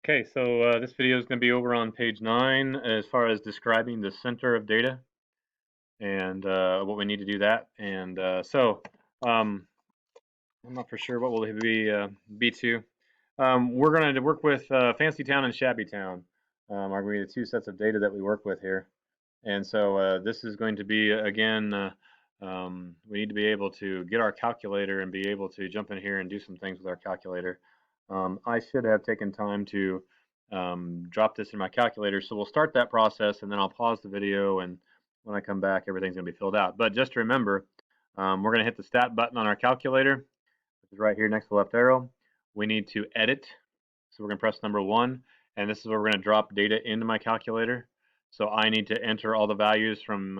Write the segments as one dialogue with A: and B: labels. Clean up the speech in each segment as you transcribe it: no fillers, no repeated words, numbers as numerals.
A: Okay, so this video is going to be over on page 9 as far as describing the center of data and what we need to do that. And I'm not for sure what will be B2. We're going to work with Fancy Town and Shabby Town are going to be the two sets of data that we work with here. And so this is going to be, again, we need to be able to get our calculator and be able to jump in here and do some things with our calculator. I should have taken time to drop this in my calculator. So we'll start that process and then I'll pause the video, and when I come back, everything's going to be filled out. But just to remember, we're going to hit the stat button on our calculator, which is right here next to the left arrow. We need to edit. So we're going to press number 1, and this is where we're going to drop data into my calculator. So I need to enter all the values from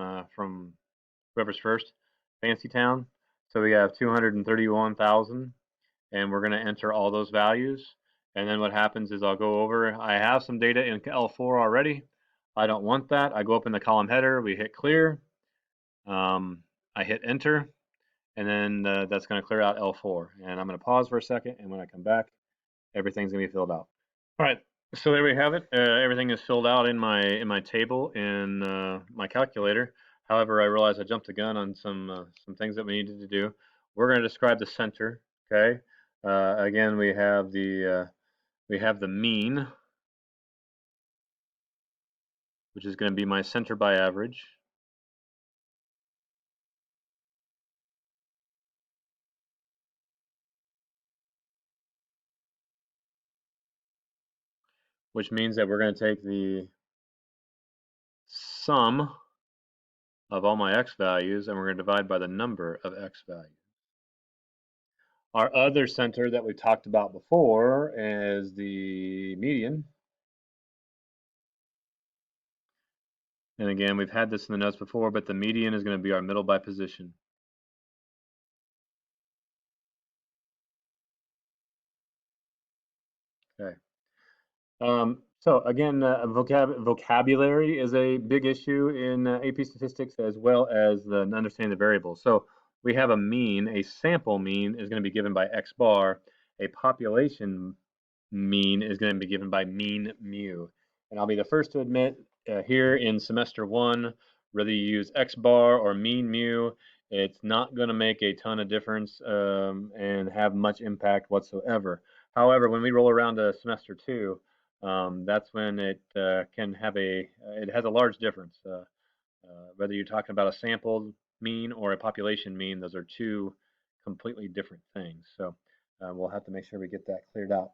A: whoever's first, Fancy Town. So we have 231,000, and we're going to enter all those values. And then what happens is I'll go over. I have some data in L4 already. I don't want that. I go up in the column header. We hit clear. I hit enter, and then that's going to clear out L4. And I'm going to pause for a second, and when I come back, everything's going to be filled out. All right. So there we have it. Everything is filled out in my table in my calculator. However, I realized I jumped the gun on some things that we needed to do. We're going to describe the center. Okay. Again, we have the mean, which is going to be my center by average. Which means that we're going to take the sum of all my x values and we're going to divide by the number of x values. Our other center that we talked about before is the median. And again, we've had this in the notes before, but the median is going to be our middle by position. Okay. So again, vocabulary is a big issue in AP statistics, as well as understanding the variables. So we have a mean. A sample mean is going to be given by x bar. A population mean is going to be given by mean mu. And I'll be the first to admit here in semester 1, whether you use x bar or mean mu, it's not going to make a ton of difference and have much impact whatsoever. However, when we roll around to semester 2, that's when it can have it has a large difference. Whether you're talking about a sample mean or a population mean, those are two completely different things. So we'll have to make sure we get that cleared out.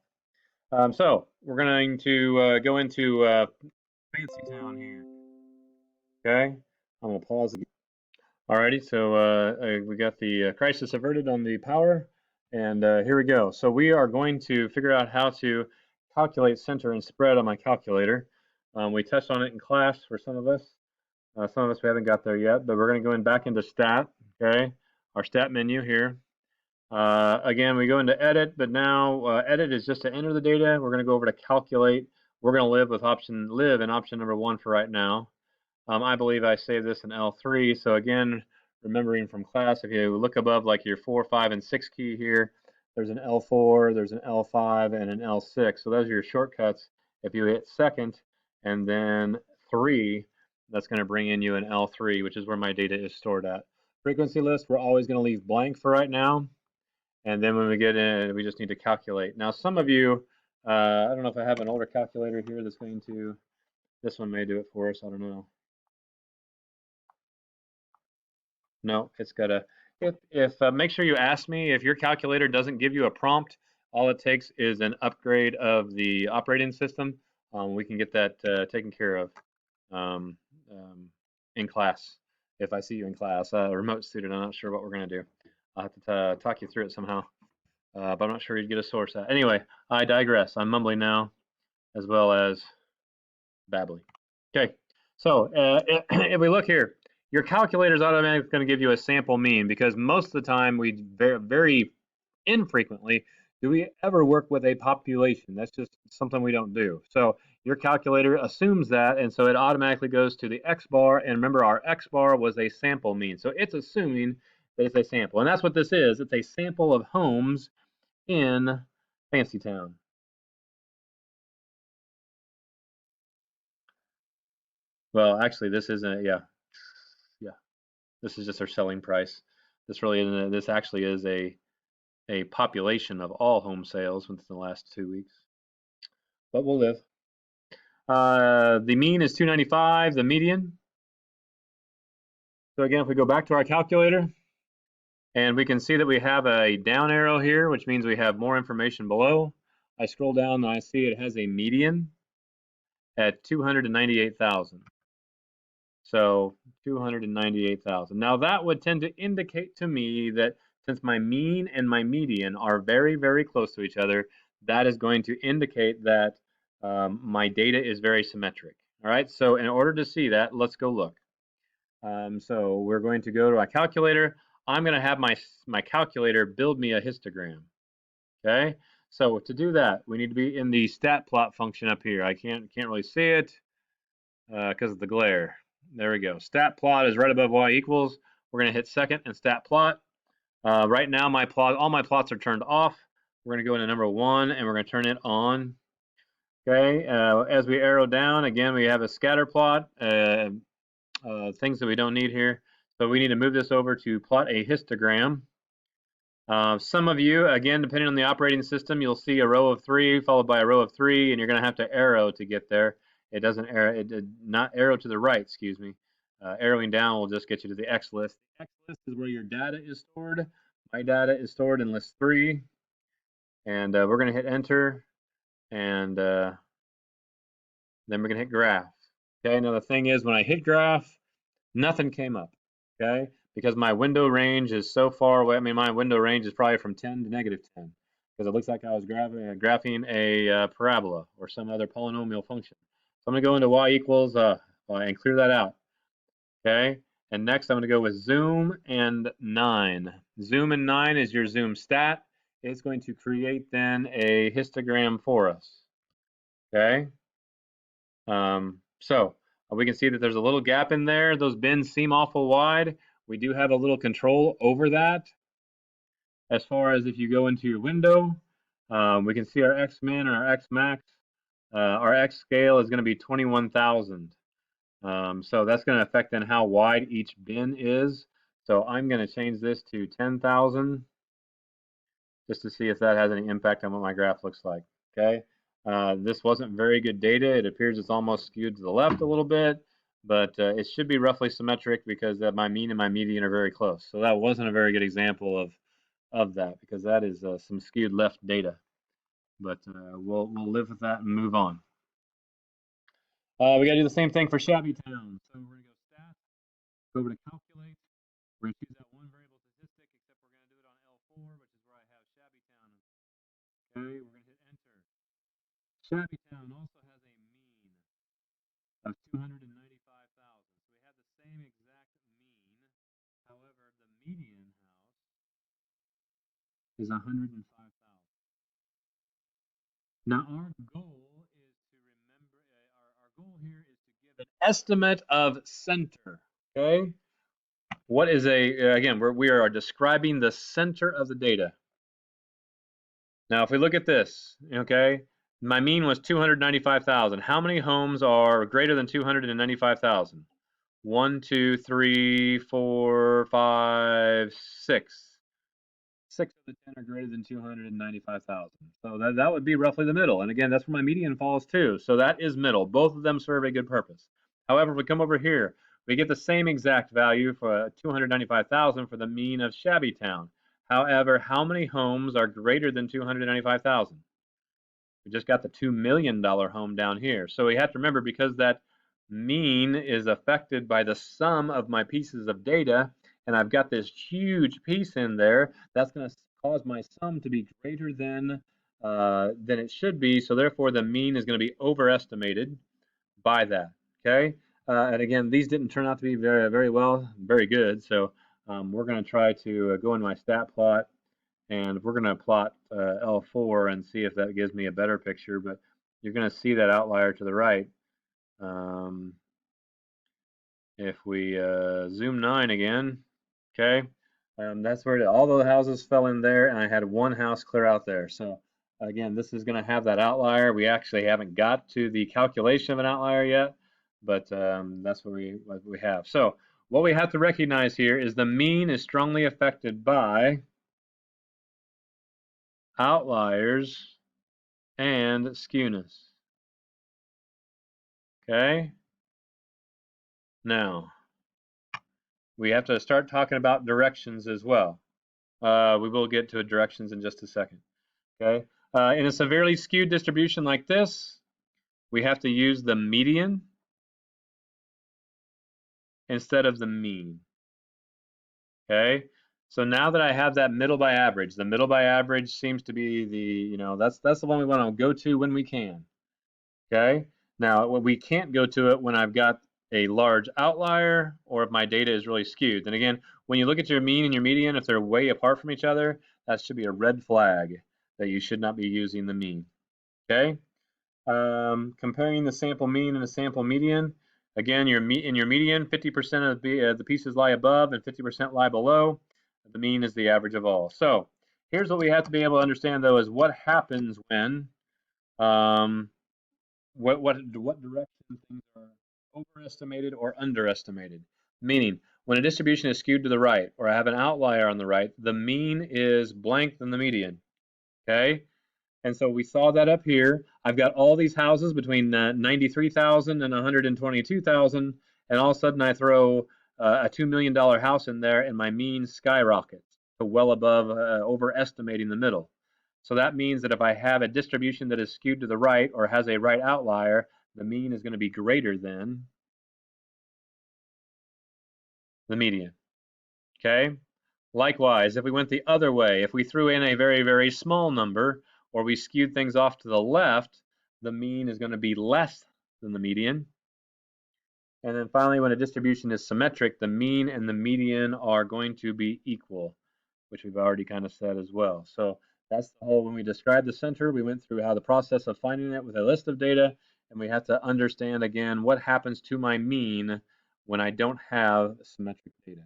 A: So we're going to go into Fancy Town here. Okay, I'm going to pause again. Alrighty, so we got the crisis averted on the power, and here we go. So we are going to figure out how to calculate center and spread on my calculator. We touched on it in class for some of us. Some of us we haven't got there yet, but we're going to go back into stat. Okay, our stat menu here. Again, we go into edit, but now edit is just to enter the data. We're going to go over to calculate. We're going to live in option number 1 for right now. I believe I saved this in L3. So again, remembering from class, if you look above like your 4, 5, and 6 key here, there's an L4, there's an L5, and an L6. So those are your shortcuts. If you hit second and then 3, that's going to bring in you an L3, which is where my data is stored at. Frequency list, we're always going to leave blank for right now. And then when we get in, we just need to calculate. Now, some of you, I don't know if I have an older calculator here that's going to, this one may do it for us, I don't know. No, it's got a, make sure you ask me if your calculator doesn't give you a prompt. All it takes is an upgrade of the operating system. We can get that taken care of in class. If I see you in class, a remote student, I'm not sure what we're going to do. I'll have to talk you through it somehow, but I'm not sure you'd get a source out. Anyway, I digress. I'm mumbling now, as well as babbling. Okay, so if we look here, your calculator is automatically going to give you a sample mean, because most of the time we very infrequently do we ever work with a population. That's just something we don't do. So your calculator assumes that, and so it automatically goes to the x bar. And remember, our x bar was a sample mean, so it's assuming that it's a sample, and that's what this is. It's a sample of homes in Fancy Town. Well, actually, this isn't. Yeah, yeah. This is just our selling price. This really isn't. This actually is a population of all home sales within the last 2 weeks. But we'll live. The mean is 295. The median. So again, if we go back to our calculator, and we can see that we have a down arrow here, which means we have more information below. I scroll down and I see it has a median at 298,000. So 298,000. Now that would tend to indicate to me that since my mean and my median are very, very close to each other, that is going to indicate that my data is very symmetric. All right, so in order to see that, let's go look. So we're going to go to our calculator. I'm going to have my calculator build me a histogram. Okay, so to do that, we need to be in the stat plot function up here. I can't really see it because of the glare. There we go. Stat plot is right above y equals. We're going to hit second and stat plot. Right now, all my plots are turned off. We're going to go into number 1 and we're going to turn it on. Okay, as we arrow down, again, we have a scatter plot, things that we don't need here. So we need to move this over to plot a histogram. Some of you, again, depending on the operating system, you'll see a row of 3 followed by a row of 3, and you're going to have to arrow to get there. It doesn't arrow, it did not arrow to the right, excuse me. Arrowing down will just get you to the X list. The X list is where your data is stored. My data is stored in list 3, and we're going to hit enter, and then we're going to hit graph. Okay, now the thing is, when I hit graph, nothing came up. Okay, because my window range is so far away. I mean, my window range is probably from 10 to negative 10, because it looks like I was graphing a parabola or some other polynomial function. So I'm going to go into y equals and clear that out. Okay, and next I'm going to go with zoom and 9. Zoom and 9 is your zoom stat. It's going to create then a histogram for us. Okay, so we can see that there's a little gap in there. Those bins seem awful wide. We do have a little control over that. As far as if you go into your window, we can see our X min or our X max. Our X scale is going to be 21,000. So that's going to affect then how wide each bin is. So I'm going to change this to 10,000 just to see if that has any impact on what my graph looks like. Okay. This wasn't very good data. It appears it's almost skewed to the left a little bit, but it should be roughly symmetric because my mean and my median are very close. So that wasn't a very good example of that, because that is some skewed left data. But we'll live with that and move on. We got to do the same thing for shabby town. So we're going to go stat, go over to calculate. We're going to choose that one variable statistic, except we're going to do it on L4, which is where I have shabby town. Okay, we're going to hit enter. Shabby town also has a mean of 295,000. So we have the same exact mean. However, the median house is 105,000. Now our goal is to remember, our goal here is to give an estimate of center. Okay, what is again, we are describing the center of the data. Now if we look at this, okay, my mean was 295,000. How many homes are greater than 295,000? 1, 2, 3, 4, 5, 6. 6 of the 10 are greater than 295,000. So that would be roughly the middle. And again, that's where my median falls too. So that is middle. Both of them serve a good purpose. However, if we come over here, we get the same exact value for 295,000 for the mean of shabby town. However, how many homes are greater than 295,000? We just got the $2 million home down here. So we have to remember, because that mean is affected by the sum of my pieces of data, and I've got this huge piece in there, that's going to cause my sum to be greater than it should be. So therefore, the mean is going to be overestimated by that. Okay. And again, these didn't turn out to be very good. So we're going to try to go in my stat plot, and we're going to plot L4 and see if that gives me a better picture. But you're going to see that outlier to the right. If we zoom 9 again, okay, that's where all the houses fell in there, and I had one house clear out there. So again, this is going to have that outlier. We actually haven't got to the calculation of an outlier yet, but that's what we have. So what we have to recognize here is the mean is strongly affected by outliers and skewness. Okay. Now we have to start talking about directions as well. We will get to directions in just a second. Okay. In a severely skewed distribution like this, we have to use the median instead of the mean. Okay. So now that I have that middle by average, the middle by average seems to be that's the one we want to go to when we can. Okay. Now we can't go to it when I've got a large outlier or if my data is really skewed. Then again, when you look at your mean and your median, if they're way apart from each other, that should be a red flag that you should not be using the mean. Okay. Comparing the sample mean and the sample median. Again, in your median, 50% of the pieces lie above and 50% lie below. The mean is the average of all. So here's what we have to be able to understand, though, is what happens when what direction things are overestimated or underestimated. Meaning, when a distribution is skewed to the right, or I have an outlier on the right, the mean is blank than the median. Okay, and so we saw that up here. I've got all these houses between 93,000 and 122,000, and all of a sudden I throw a $2 million house in there, and my mean skyrockets to well above, overestimating the middle. So that means that if I have a distribution that is skewed to the right or has a right outlier, the mean is going to be greater than the median. Okay? Likewise, if we went the other way, if we threw in a very, very small number, or we skewed things off to the left, the mean is going to be less than the median. And then finally, when a distribution is symmetric, the mean and the median are going to be equal, which we've already kind of said as well. So that's the whole, when we described the center, we went through how the process of finding it with a list of data, and we have to understand again what happens to my mean when I don't have symmetric data.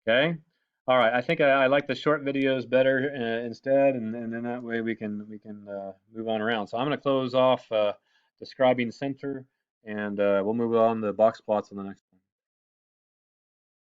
A: Okay. All right. I think I like the short videos better instead, and then that way we can move on around. So I'm going to close off describing center, and we'll move on to box plots on the next.